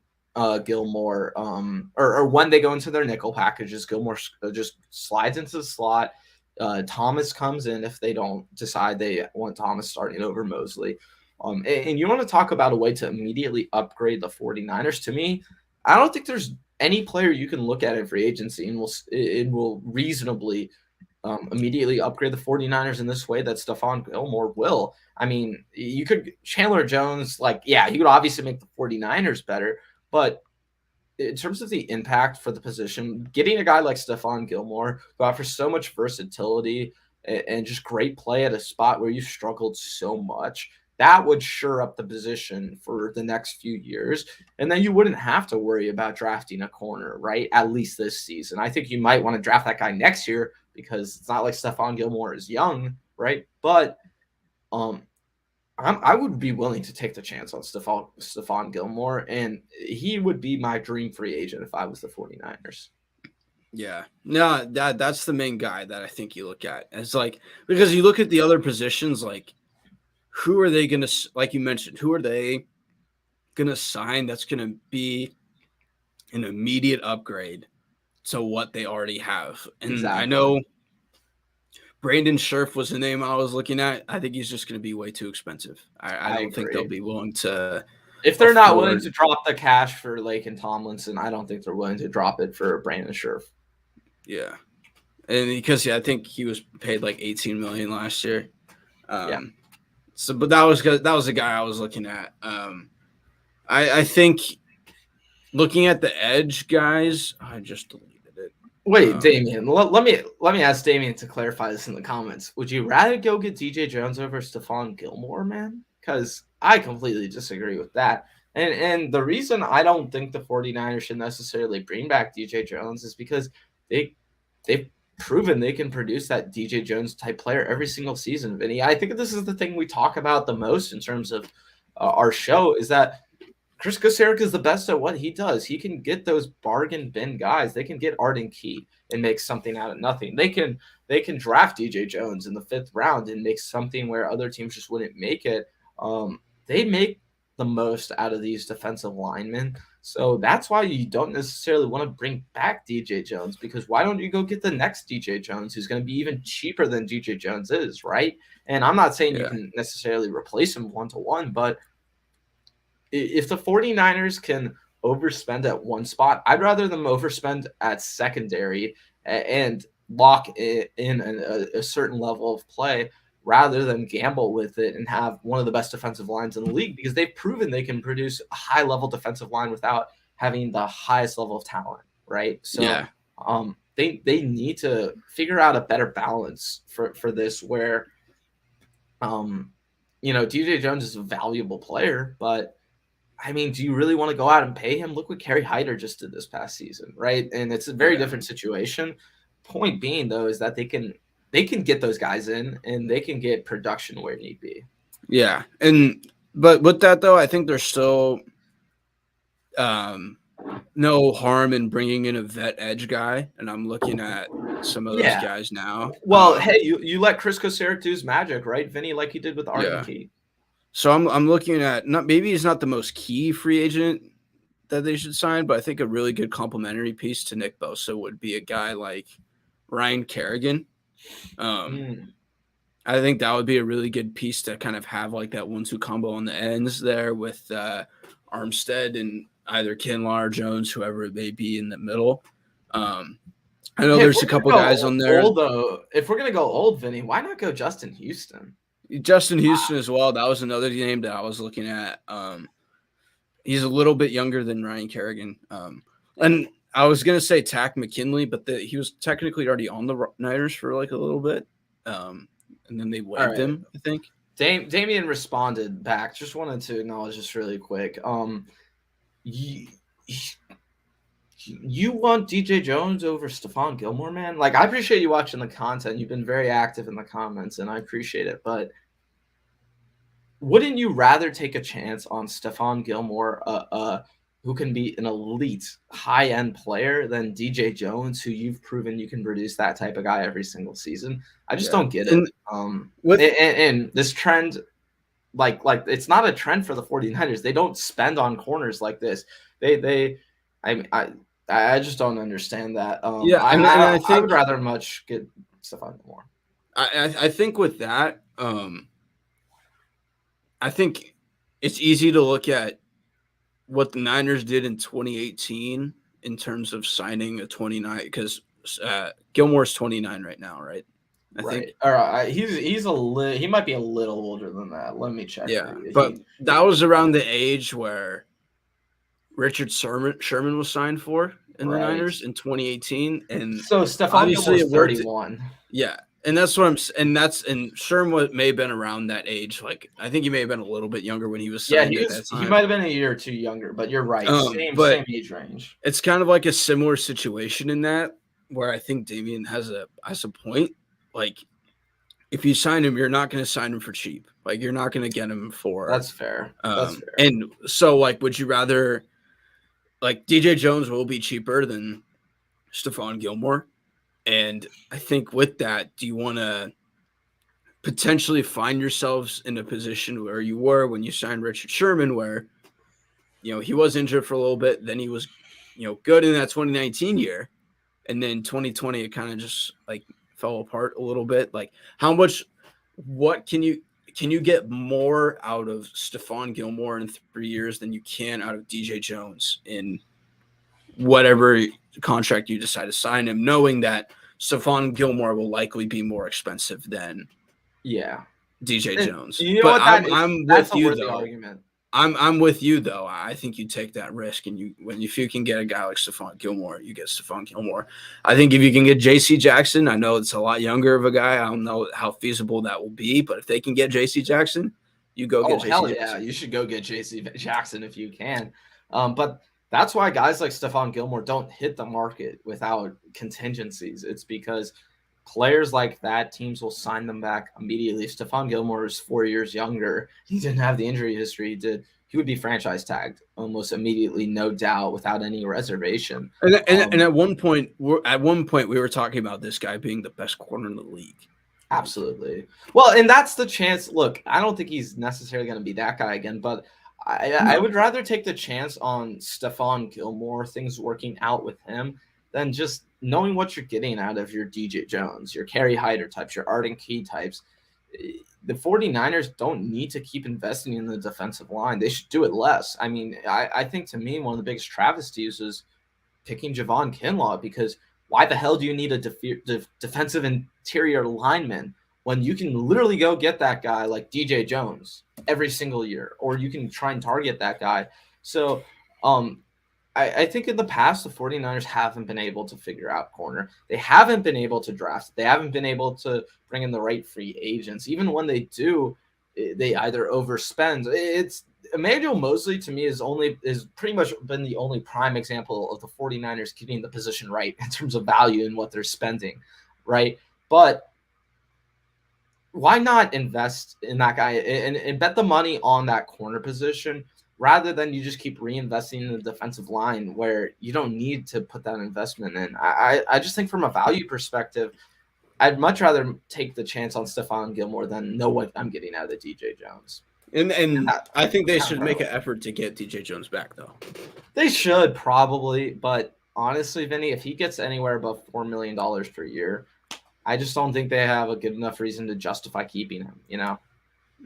Gilmore or when they go into their nickel packages, Gilmore just slides into the slot. Thomas comes in if they don't decide they want Thomas starting over Mosley. And you want to talk about a way to immediately upgrade the 49ers. To me, I don't think there's any player you can look at in free agency and will reasonably immediately upgrade the 49ers in this way that Stefan Gilmore will. I mean, you could Chandler Jones, he would obviously make the 49ers better, but in terms of the impact for the position, getting a guy like Stefan Gilmore who offers so much versatility and just great play at a spot where you've struggled so much, that would shore up the position for the next few years. And then you wouldn't have to worry about drafting a corner, right? At least this season. I think you might want to draft that guy next year because it's not like Stefan Gilmore is young, right? But I would be willing to take the chance on Stefan Gilmore, and he would be my dream free agent if I was the 49ers. Yeah, no, that's the main guy that I think you look at. It's because you look at the other positions, who are they going to, like you mentioned, who are they going to sign that's going to be an immediate upgrade to what they already have? And exactly. I know Brandon Scherf was the name I was looking at. I think he's just going to be way too expensive. I don't think they'll be willing to. If they're not willing to drop the cash for Lake and Tomlinson, I don't think they're willing to drop it for Brandon Scherf. Yeah. And because, I think he was paid $18 million last year. So, but that was the guy I was looking at. I think looking at the edge guys, I just deleted it. Wait, Damien, let me ask Damien to clarify this in the comments. Would you rather go get DJ Jones over Stefan Gilmore, man? Because I completely disagree with that. And the reason I don't think the 49ers should necessarily bring back DJ Jones is because they've proven they can produce that DJ Jones type player every single season, Vinny. I think this is the thing we talk about the most in terms of our show is that Chris Kocurek is the best at what he does. He can get those bargain bin guys. They can get Arden Key and make something out of nothing. They can draft DJ Jones in the 5th round and make something where other teams just wouldn't make it. They make the most out of these defensive linemen. So that's why you don't necessarily want to bring back DJ Jones, because why don't you go get the next DJ Jones who's going to be even cheaper than DJ Jones is, right? And I'm not saying you can necessarily replace him one-to-one, but if the 49ers can overspend at one spot, I'd rather them overspend at secondary and lock in a certain level of play rather than gamble with it and have one of the best defensive lines in the league, because they've proven they can produce a high-level defensive line without having the highest level of talent, right? So they need to figure out a better balance for this where, DJ Jones is a valuable player, but, I mean, do you really want to go out and pay him? Look what Kerry Hyder just did this past season, right? And it's a very different situation. Point being, though, is that they can get those guys in and they can get production where need be. Yeah. But with that, though, I think they're still no harm in bringing in a vet edge guy, and I'm looking at some of those guys now. Well, hey, you let Chris Kosar do his magic, right, Vinny, like he did with Arden Key. So I'm looking at maybe he's not the most key free agent that they should sign, but I think a really good complementary piece to Nick Bosa would be a guy like Ryan Kerrigan. I think that would be a really good piece to kind of have like that 1-2 combo on the ends there with Armstead and either Kinlaw or Jones, whoever it may be in the middle. I know there's a couple guys on there. Though, if we're going to go old, Vinny, why not go Justin Houston? Justin Houston as well. That was another name that I was looking at. He's a little bit younger than Ryan Kerrigan. And I was going to say Tack McKinley, but he was technically already on the Niners for like a little bit. And then they waived him, I think. Damian responded back. Just wanted to acknowledge this really quick. You want DJ Jones over Stefan Gilmore, man? Like, I appreciate you watching the content. You've been very active in the comments, and I appreciate it. But wouldn't you rather take a chance on Stefan Gilmore, who can be an elite, high-end player, than DJ Jones, who you've proven you can produce that type of guy every single season? I just don't get it. And this trend, like it's not a trend for the 49ers. They don't spend on corners like this. I just don't understand that. I think I would rather much get Stefan Gilmore. I think with that, I think it's easy to look at what the Niners did in 2018 in terms of signing a 29, because Gilmore's 29 right now, right? I think. All right. He might be a little older than that. Let me check. Yeah, but that was around the age where Richard Sherman was signed for in the Niners in 2018, and so Stefan Gilmore's 31. Yeah, and that's what and Sherman may have been around that age. Like, I think he may have been a little bit younger when he was signed. Yeah, he might have been a year or two younger, but you're right. Same age range. It's kind of like a similar situation in that, where I think Damian has a point. Like, if you sign him, you're not going to sign him for cheap. Like, you're not going to get him for. That's fair. That's fair. And so, like, would you rather? Like, DJ Jones will be cheaper than Stefan Gilmore. And I think with that, do you want to potentially find yourselves in a position where you were when you signed Richard Sherman, where, he was injured for a little bit. Then he was, good in that 2019 year. And then 2020, it kind of just like fell apart a little bit. Like, what can you get more out of Stefan Gilmore in 3 years than you can out of DJ Jones in whatever contract you decide to sign him, knowing that Stefan Gilmore will likely be more expensive than DJ Jones? But I'm with you though. Argument. I'm with you though. I think you take that risk, and if you can get a guy like Stefan Gilmore, you get Stefan Gilmore. I think if you can get J.C. Jackson, I know it's a lot younger of a guy. I don't know how feasible that will be, but if they can get J.C. Jackson, you go get J.C. Jackson. Yeah, you should go get J.C. Jackson if you can. But that's why guys like Stefan Gilmore don't hit the market without contingencies. It's because players like that, teams will sign them back immediately. Stefan Gilmore is 4 years younger. He didn't have the injury history he did. He would be franchise tagged almost immediately, no doubt, without any reservation. And at one point, we were talking about this guy being the best corner in the league. Absolutely. Well, and that's the chance. Look, I don't think he's necessarily going to be that guy again, but I would rather take the chance on Stefan Gilmore, things working out with him, than just knowing what you're getting out of your DJ Jones, your Kerry Hyder types, your Arden Key types. The 49ers don't need to keep investing in the defensive line. They should do it less. I mean, I think to me, one of the biggest travesties is picking Javon Kinlaw, because why the hell do you need a defensive interior lineman when you can literally go get that guy like DJ Jones every single year, or you can try and target that guy? So I think in the past, the 49ers haven't been able to figure out corner. They haven't been able to draft. They haven't been able to bring in the right free agents. Even when they do, they either overspend. It's Emmanuel Moseley, to me, is pretty much been the only prime example of the 49ers getting the position right in terms of value and what they're spending, right? But why not invest in that guy and bet the money on that corner position rather than you just keep reinvesting in the defensive line where you don't need to put that investment in. I just think from a value perspective, I'd much rather take the chance on Stefan Gilmore than know what I'm getting out of the DJ Jones. And I think they should make an effort to get DJ Jones back, though. They should probably, but honestly, Vinny, if he gets anywhere above $4 million per year, I just don't think they have a good enough reason to justify keeping him, you know?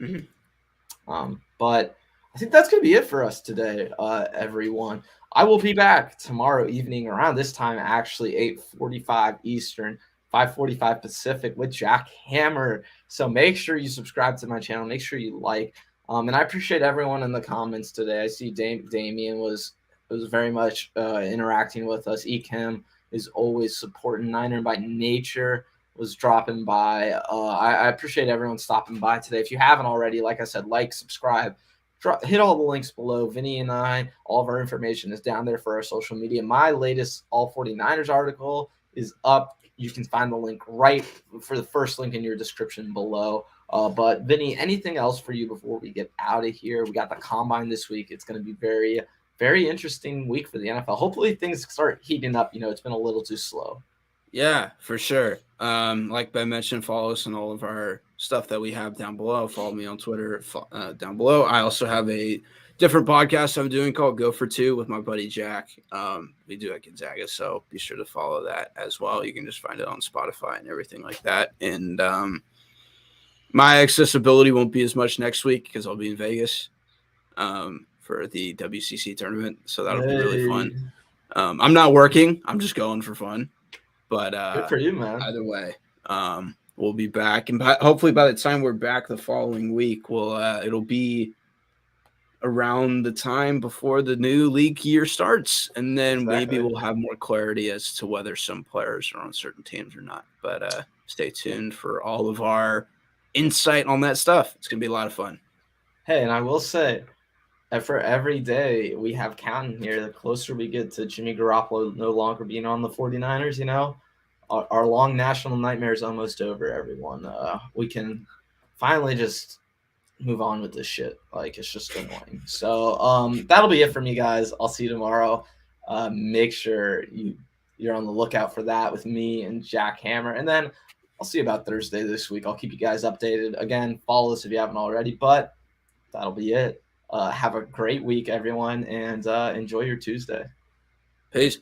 Mm-hmm. But I think that's going to be it for us today, everyone. I will be back tomorrow evening around this time, actually 8:45 Eastern, 5:45 Pacific with Jack Hammer. So make sure you subscribe to my channel. Make sure you like. And I appreciate everyone in the comments today. I see Damien was very much interacting with us. Ekim is always supporting Niner by nature. Was dropping by. I appreciate everyone stopping by today. If you haven't already, like I said, like, subscribe, hit all the links below. Vinny and I, all of our information is down there for our social media. My latest All 49ers article is up. You can find the link right for the first link in your description below. But Vinny, anything else for you before we get out of here? We got the combine this week. It's going to be very, very interesting week for the NFL. Hopefully things start heating up. You know, it's been a little too slow. Yeah, for sure. Like Ben mentioned, follow us on all of our stuff that we have down below. Follow me on Twitter down below. I also have a different podcast I'm doing called Go for Two with my buddy Jack. We do at Gonzaga, so be sure to follow that as well. You can just find it on Spotify and everything like that. And my accessibility won't be as much next week because I'll be in Vegas for the WCC tournament, so that'll be really fun. I'm not working. I'm just going for fun. But good for you, man. Either way, we'll be back, and hopefully by the time we're back the following week, it'll be around the time before the new league year starts, and then maybe we'll have more clarity as to whether some players are on certain teams or not. But stay tuned for all of our insight on that stuff. It's gonna be a lot of fun. Hey, and I will say, for every day we have counting here, the closer we get to Jimmy Garoppolo no longer being on the 49ers, you know, our long national nightmare is almost over, everyone. We can finally just move on with this shit. Like, it's just annoying. So that'll be it for me, guys. I'll see you tomorrow. Make sure you're on the lookout for that with me and Jack Hammer. And then I'll see you about Thursday this week. I'll keep you guys updated. Again, follow us if you haven't already, but that'll be it. Have a great week, everyone, and enjoy your Tuesday. Peace.